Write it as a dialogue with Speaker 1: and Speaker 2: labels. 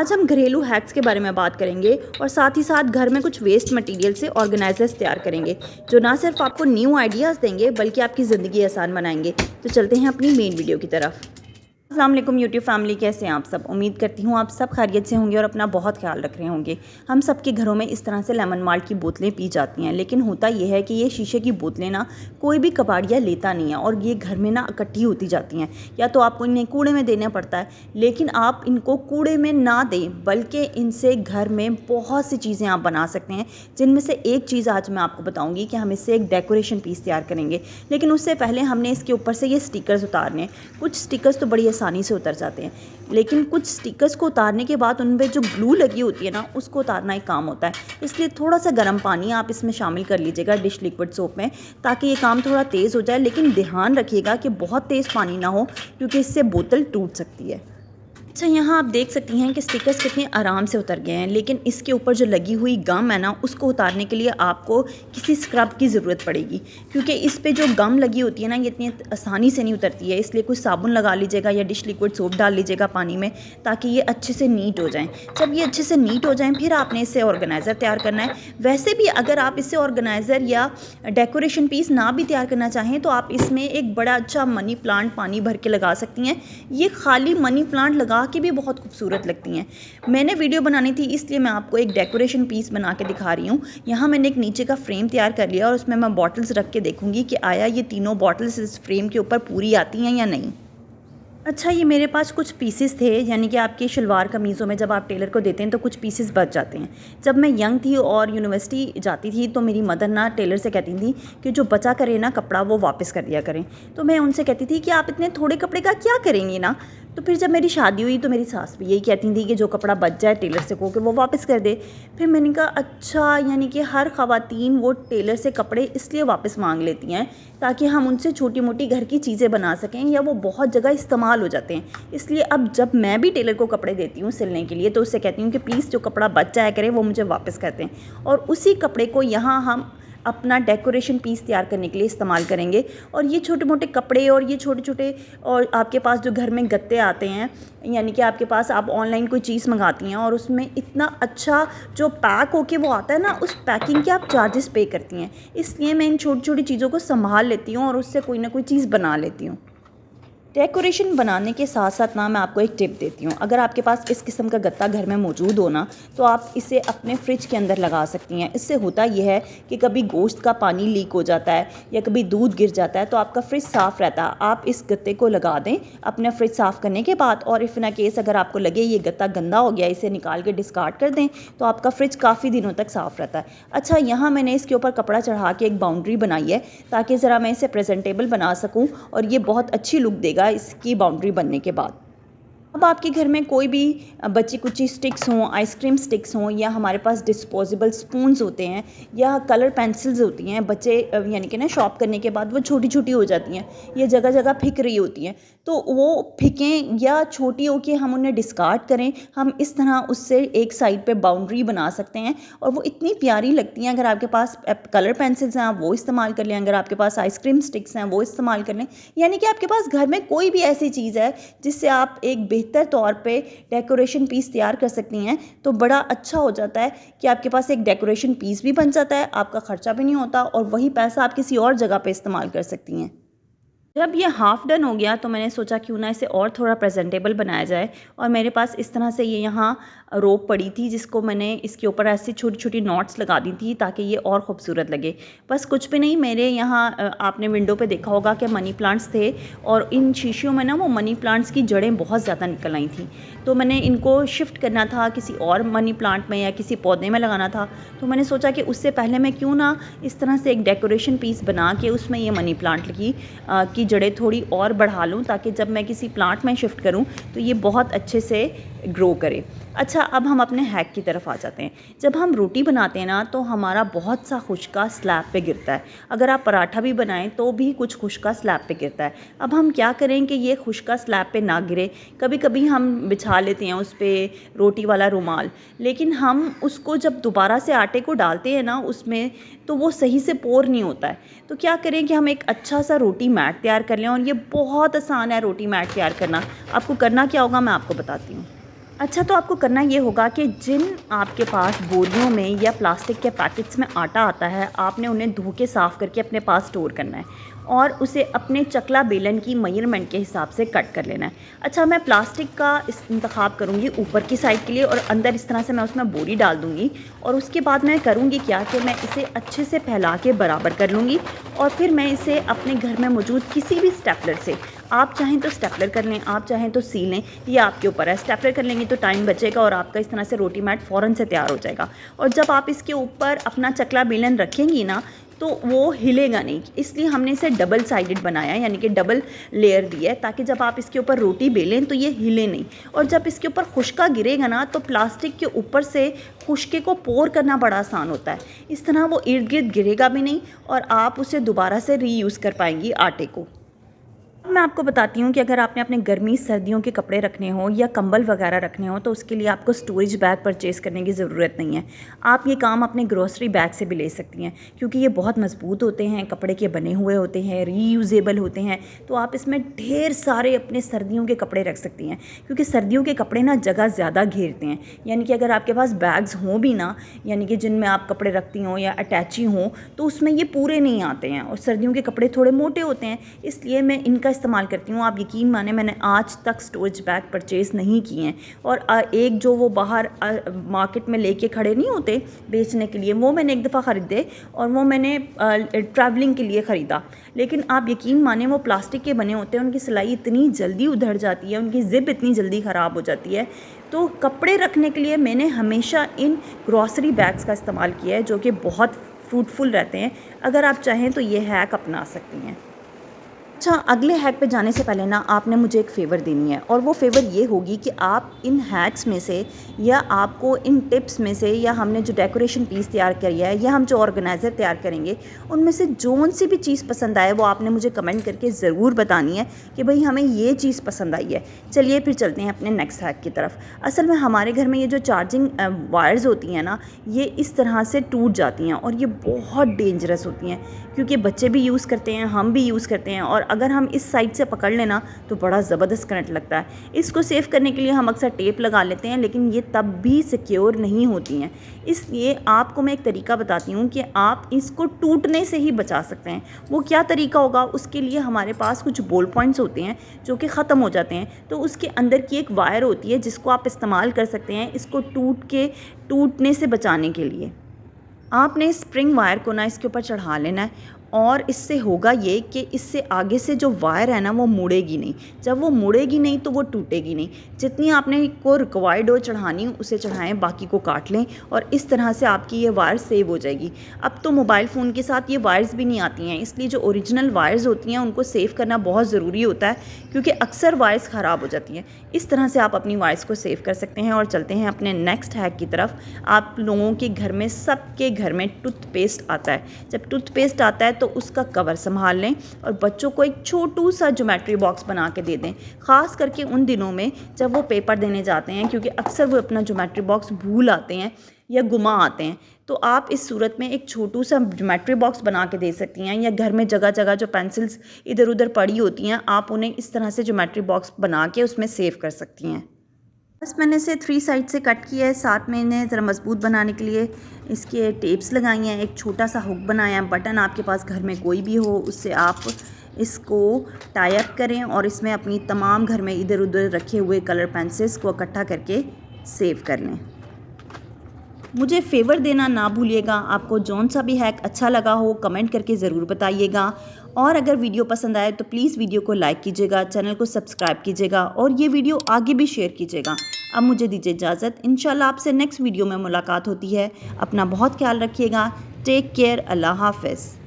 Speaker 1: आज हम घरेलू हैक्स के बारे में बात करेंगे और साथ ही साथ घर में कुछ वेस्ट मटेरियल से ऑर्गेनाइजर्स तैयार करेंगे जो ना सिर्फ आपको न्यू आइडियाज़ देंगे बल्कि आपकी ज़िंदगी आसान बनाएंगे। तो चलते हैं अपनी मेन वीडियो की तरफ। अस्सलाम वालेकुम यूट्यूब फैमिली, कैसे हैं आप सब। उम्मीद करती हूँ आप सब खैरियत से होंगे और अपना बहुत ख्याल रख रहे होंगे। हम सब के घरों में इस तरह से लेमन माल्ट की बोतलें पी जाती हैं, लेकिन होता यह है कि ये शीशे की बोतलें ना कोई भी कबाड़िया लेता नहीं है और ये घर में ना इकट्ठी होती जाती हैं। या तो आपको इन्हें कूड़े में देना पड़ता है, लेकिन आप इनको कूड़े में ना दें बल्कि इनसे घर में बहुत सी चीज़ें आप बना सकते हैं, जिनमें से एक चीज़ आज मैं आपको बताऊँगी कि हम इससे एक डेकोरेशन पीस तैयार करेंगे। लेकिन उससे पहले हमने इसके ऊपर से ये स्टिकर्स उतारने हैं। कुछ स्टिकर्स तो बड़ी आसानी से उतर जाते हैं, लेकिन कुछ स्टिकर्स को उतारने के बाद उन पे जो ग्लू लगी होती है ना, उसको उतारना एक काम होता है। इसलिए थोड़ा सा गर्म पानी आप इसमें शामिल कर लीजिएगा डिश लिक्विड सोप में, ताकि ये काम थोड़ा तेज़ हो जाए। लेकिन ध्यान रखिएगा कि बहुत तेज़ पानी ना हो, क्योंकि इससे बोतल टूट सकती है। अच्छा, यहाँ आप देख सकती हैं कि स्टिकर्स कितने आराम से उतर गए हैं, लेकिन इसके ऊपर जो लगी हुई गम है ना, उसको उतारने के लिए आपको किसी स्क्रब की ज़रूरत पड़ेगी, क्योंकि इस पे जो गम लगी होती है ना, ये इतनी आसानी से नहीं उतरती है। इसलिए कुछ साबुन लगा लीजिएगा या डिश लिक्विड सोप डाल लीजिएगा पानी में, ताकि ये अच्छे से नीट हो जाएँ। जब ये अच्छे से नीट हो जाएँ, फिर आपने इससे ऑर्गेनाइज़र तैयार करना है। वैसे भी अगर आप इससे ऑर्गेनाइज़र या डेकोरेशन पीस ना भी तैयार करना चाहें, तो आप इसमें एक बड़ा अच्छा मनी प्लांट पानी भर के लगा सकती हैं। ये खाली मनी प्लांट लगा के भी बहुत खूबसूरत लगती हैं। मैंने वीडियो बनानी थी, इसलिए मैं आपको एक डेकोरेशन पीस बना के दिखा रही हूँ। यहाँ मैंने एक नीचे का फ्रेम तैयार कर लिया और उसमें मैं बॉटल्स रख के देखूँगी कि आया ये तीनों बॉटल्स इस फ्रेम के ऊपर पूरी आती हैं या नहीं। अच्छा, ये मेरे पास कुछ पीसेस थे, यानी कि आपकी शलवार कमीज़ों में जब आप टेलर को देते हैं तो कुछ पीसेस बच जाते हैं। जब मैं यंग थी और यूनिवर्सिटी जाती थी, तो मेरी मदर ना टेलर से कहती थी कि जो बचा करे ना कपड़ा वो वापस कर दिया करें। तो मैं उनसे कहती थी कि आप इतने थोड़े कपड़े का क्या करेंगी ना। तो फिर जब मेरी शादी हुई तो मेरी सास भी यही कहती थी कि जो कपड़ा बच जाए टेलर से कहो कि वो वापस कर दे। फिर मैंने कहा अच्छा, यानी कि हर ख़वातीन वो टेलर से कपड़े इसलिए वापस मांग लेती हैं ताकि हम उनसे छोटी मोटी घर की चीज़ें बना सकें, या वो बहुत जगह इस्तेमाल हो जाते हैं। इसलिए अब जब मैं भी टेलर को कपड़े देती हूँ सिलने के लिए, तो उससे कहती हूँ कि प्लीज़ जो कपड़ा बच जाया करे वो मुझे वापस कर दें, और उसी कपड़े को यहाँ हम अपना डेकोरेशन पीस तैयार करने के लिए इस्तेमाल करेंगे। और ये छोटे मोटे कपड़े और ये छोटे छोटे, और आपके पास जो घर में गत्ते आते हैं, यानी कि आपके पास आप ऑनलाइन कोई चीज़ मंगाती हैं और उसमें इतना अच्छा जो पैक होके वो आता है ना, उस पैकिंग के आप चार्जेस पे करती हैं। इसलिए मैं इन छोटी छोटी चीज़ों को संभाल लेती हूँ और उससे कोई ना कोई चीज़ बना लेती हूँ। डेकोरेशन बनाने के साथ साथ ना मैं आपको एक टिप देती हूँ। अगर आपके पास इस किस्म का गत्ता घर में मौजूद हो ना, तो आप इसे अपने फ्रिज के अंदर लगा सकती हैं। इससे होता यह है कि कभी गोश्त का पानी लीक हो जाता है या कभी दूध गिर जाता है, तो आपका फ्रिज साफ़ रहता है। आप इस गत्ते को लगा दें अपने फ्रिज साफ़ करने के बाद, और इफ़ इन केस अगर आपको लगे ये गत्ता गंदा हो गया, इसे निकाल के डिस्कार्ड कर दें, तो आपका फ्रिज काफ़ी दिनों तक साफ़ रहता है। अच्छा, यहाँ मैंने इसके ऊपर कपड़ा चढ़ा के एक बाउंड्री बनाई है, ताकि ज़रा मैं इसे प्रेजेंटेबल बना सकूँ और ये बहुत अच्छी लुक देगा इसकी बाउंड्री बनने के बाद। अब आपके घर में कोई भी बची कुची स्टिक्स हों, आइसक्रीम स्टिक्स हों, या हमारे पास डिस्पोजेबल स्पून्स होते हैं या कलर पेंसिल्स होती हैं, बच्चे यानी कि ना शॉप करने के बाद वो छोटी छोटी हो जाती हैं, ये जगह जगह फिक रही होती हैं, तो वो फिकें या छोटी हो के हम उन्हें डिस्कार्ड करें। हम इस तरह उससे एक साइड पे बाउंड्री बना सकते हैं और वो इतनी प्यारी लगती हैं। अगर आपके पास कलर पेंसिल्स हैं आप वो इस्तेमाल कर लें, अगर आपके पास आइसक्रीम स्टिक्स हैं वो इस्तेमाल कर लें, यानी कि आपके पास घर में कोई भी ऐसी चीज़ है जिससे आप एक बेहतर तौर पे डेकोरेशन पीस तैयार कर सकती हैं, तो बड़ा अच्छा हो जाता है कि आपके पास एक डेकोरेशन पीस भी बन जाता है, आपका खर्चा भी नहीं होता और वही पैसा आप किसी और जगह पे इस्तेमाल कर सकती हैं। जब ये हाफ़ डन हो गया तो मैंने सोचा क्यों ना इसे और थोड़ा प्रेजेंटेबल बनाया जाए, और मेरे पास इस तरह से ये यहाँ रोप पड़ी थी, जिसको मैंने इसके ऊपर ऐसी छोटी छोटी नॉट्स लगा दी थी ताकि ये और ख़ूबसूरत लगे। बस कुछ भी नहीं, मेरे यहाँ आपने विंडो पे देखा होगा कि मनी प्लांट्स थे, और इन शीशियों में ना वो मनी प्लांट्स की जड़ें बहुत ज़्यादा निकल आई थी, तो मैंने इनको शिफ्ट करना था किसी और मनी प्लांट में या किसी पौधे में लगाना था। तो मैंने सोचा कि उससे पहले मैं क्यों ना इस तरह से एक डेकोरेशन पीस बना के उसमें ये मनी प्लांट की जड़ें थोड़ी और बढ़ा लूँ, ताकि जब मैं किसी प्लांट में शिफ्ट करूँ तो ये बहुत अच्छे से ग्रो करे। अच्छा, अब हम अपने हैक की तरफ आ जाते हैं। जब हम रोटी बनाते हैं ना, तो हमारा बहुत सा खुश्का स्लैब पे गिरता है। अगर आप पराठा भी बनाएं तो भी कुछ खुश्का स्लैब पे गिरता है। अब हम क्या करें कि ये खुश्का स्लैब पे ना गिरे। कभी कभी हम बिछा लेते हैं उस पर रोटी वाला रुमाल, लेकिन हम उसको जब दोबारा से आटे को डालते हैं ना उसमें, तो वो सही से पोर नहीं होता है। तो क्या करें कि हम एक अच्छा सा रोटी मैट तैयार कर लें, और ये बहुत आसान है रोटी मैट तैयार करना। आपको करना क्या होगा मैं आपको बताती हूँ। अच्छा, तो आपको करना ये होगा कि जिन आपके पास बोरियों में या प्लास्टिक के पैकेट्स में आटा आता है, आपने उन्हें धो के साफ़ करके अपने पास स्टोर करना है और उसे अपने चकला बेलन की मेजरमेंट के हिसाब से कट कर लेना है। अच्छा, मैं प्लास्टिक का इंतखाब करूँगी ऊपर की साइड के लिए और अंदर इस तरह से मैं उसमें बोरी डाल दूँगी और उसके बाद मैं करूँगी क्या कि मैं इसे अच्छे से फैला के बराबर कर लूँगी और फिर मैं इसे अपने घर में मौजूद किसी भी स्टेपलर से, आप चाहें तो स्टेपलर कर लें, आप चाहें तो सी लें, ये आपके ऊपर है। स्टेपलर कर लेंगे तो टाइम बचेगा और आपका इस तरह से रोटी मैट फ़ौरन से तैयार हो जाएगा। और जब आप इसके ऊपर अपना चकला बेलन रखेंगी ना तो वो हिलेगा नहीं, इसलिए हमने इसे डबल साइडेड बनाया, यानी कि डबल लेयर दी है ताकि जब आप इसके ऊपर रोटी बेलें तो ये हिले नहीं। और जब इसके ऊपर खुश्का गिरेगा ना तो प्लास्टिक के ऊपर से खुश्के को पोर करना बड़ा आसान होता है। इस तरह वो इर्द गिर्द गिरेगा भी नहीं और आप उसे दोबारा से रीयूज़ कर पाएंगी आटे को। मैं आपको बताती हूँ कि अगर आपने अपने गर्मी सर्दियों के कपड़े रखने हो या कंबल वगैरह रखने हो तो उसके लिए आपको स्टोरेज बैग परचेज़ करने की ज़रूरत नहीं है। आप ये काम अपने ग्रोसरी बैग से भी ले सकती हैं क्योंकि ये बहुत मजबूत होते हैं, कपड़े के बने हुए होते हैं, रीयूजेबल होते हैं। तो आप इसमें ढेर सारे अपने सर्दियों के कपड़े रख सकती हैं क्योंकि सर्दियों के कपड़े ना जगह ज़्यादा घेरते हैं। यानी कि अगर आपके पास बैग्स हों भी ना, यानी कि जिनमें आप कपड़े रखती हों या अटैची हों, तो उसमें ये पूरे नहीं आते हैं और सर्दियों के कपड़े थोड़े मोटे होते हैं, इसलिए मैं इनका इस्तेमाल करती हूँ। आप यकीन माने मैंने आज तक स्टोरेज बैग परचेज़ नहीं किए हैं और एक जो वो बाहर मार्केट में लेके खड़े नहीं होते बेचने के लिए, वो मैंने एक दफ़ा ख़रीदे और वो मैंने ट्रैवलिंग के लिए ख़रीदा। लेकिन आप यकीन माने वो प्लास्टिक के बने होते हैं, उनकी सिलाई इतनी जल्दी उधड़ जाती है, उनकी ज़िप इतनी जल्दी ख़राब हो जाती है। तो कपड़े रखने के लिए मैंने हमेशा इन ग्रॉसरी बैग्स का इस्तेमाल किया है जो कि बहुत फ्रूटफुल रहते हैं। अगर आप चाहें तो ये हैक अपना सकती हैं। अच्छा, अगले हैक पे जाने से पहले ना आपने मुझे एक फ़ेवर देनी है और वो फ़ेवर ये होगी कि आप इन हैक्स में से या आपको इन टिप्स में से या हमने जो डेकोरेशन पीस तैयार किया है या हम जो ऑर्गेनाइज़र तैयार करेंगे उनमें से जौन सी भी चीज़ पसंद आए वो आपने मुझे कमेंट करके ज़रूर बतानी है कि भाई हमें ये चीज़ पसंद आई है। चलिए फिर चलते हैं अपने नेक्स्ट हैक की तरफ। असल में हमारे घर में ये जो चार्जिंग वायर्स होती हैं ना, ये इस तरह से टूट जाती हैं और ये बहुत डेंजरस होती हैं क्योंकि बच्चे भी यूज़ करते हैं, हम भी यूज़ करते हैं और अगर हम इस साइड से पकड़ लेना तो बड़ा ज़बरदस्त करंट लगता है। इसको सेव करने के लिए हम अक्सर टेप लगा लेते हैं लेकिन ये तब भी सिक्योर नहीं होती हैं। इसलिए आपको मैं एक तरीका बताती हूँ कि आप इसको टूटने से ही बचा सकते हैं। वो क्या तरीका होगा, उसके लिए हमारे पास कुछ बॉल पॉइंट्स होते हैं जो कि ख़त्म हो जाते हैं, तो उसके अंदर की एक वायर होती है जिसको आप इस्तेमाल कर सकते हैं इसको टूटने से बचाने के लिए। आपने स्प्रिंग वायर को ना इसके ऊपर चढ़ा लेना है और इससे होगा ये कि इससे आगे से जो वायर है ना वो मुड़ेगी नहीं। जब वो मुड़ेगी नहीं तो वो टूटेगी नहीं। जितनी आपने को रिक्वायर्ड हो चढ़ानी उसे चढ़ाएं, बाकी को काट लें और इस तरह से आपकी ये वायर सेव हो जाएगी। अब तो मोबाइल फ़ोन के साथ ये वायर्स भी नहीं आती हैं, इसलिए जो ओरिजिनल वायर्स होती हैं उनको सेव करना बहुत ज़रूरी होता है क्योंकि अक्सर वायर्स ख़राब हो जाती हैं। इस तरह से आप अपनी वायर्स को सेव कर सकते हैं। और चलते हैं अपने नेक्स्ट हैक की तरफ। आप लोगों के घर में, सबके घर में टूथपेस्ट आता है। जब टूथपेस्ट आता है तो उसका कवर संभाल लें और बच्चों को एक छोटू सा ज्योमेट्री बॉक्स बना के दे दें, ख़ास करके उन दिनों में जब वो पेपर देने जाते हैं क्योंकि अक्सर वो अपना ज्योमेट्री बॉक्स भूल आते हैं या गुमा आते हैं। तो आप इस सूरत में एक छोटू सा ज्योमेट्री बॉक्स बना के दे सकती हैं या घर में जगह जगह जो पेंसिल्स इधर उधर पड़ी होती हैं आप उन्हें इस तरह से ज्योमेट्री बॉक्स बना के उसमें सेव कर सकती हैं। बस मैंने इसे 3 साइड से कट किया है, साथ में इन्हें ज़रा मजबूत बनाने के लिए इसके टेप्स लगाई हैं, एक छोटा सा हुक बनाया है। बटन आपके पास घर में कोई भी हो उससे आप इसको टाई अप करें और इसमें अपनी तमाम घर में इधर उधर रखे हुए कलर पेंसिल्स को इकट्ठा करके सेव कर लें। मुझे फ़ेवर देना ना भूलिएगा। आपको जौन सा भी हैक अच्छा लगा हो कमेंट करके ज़रूर बताइएगा और अगर वीडियो पसंद आए तो प्लीज़ वीडियो को लाइक कीजिएगा, चैनल को सब्सक्राइब कीजिएगा और ये वीडियो आगे भी शेयर कीजिएगा। अब मुझे दीजिए इजाज़त, इंशाल्लाह आपसे नेक्स्ट वीडियो में मुलाकात होती है। अपना बहुत ख्याल रखिएगा। Take care. अल्लाह हाफ़िज़।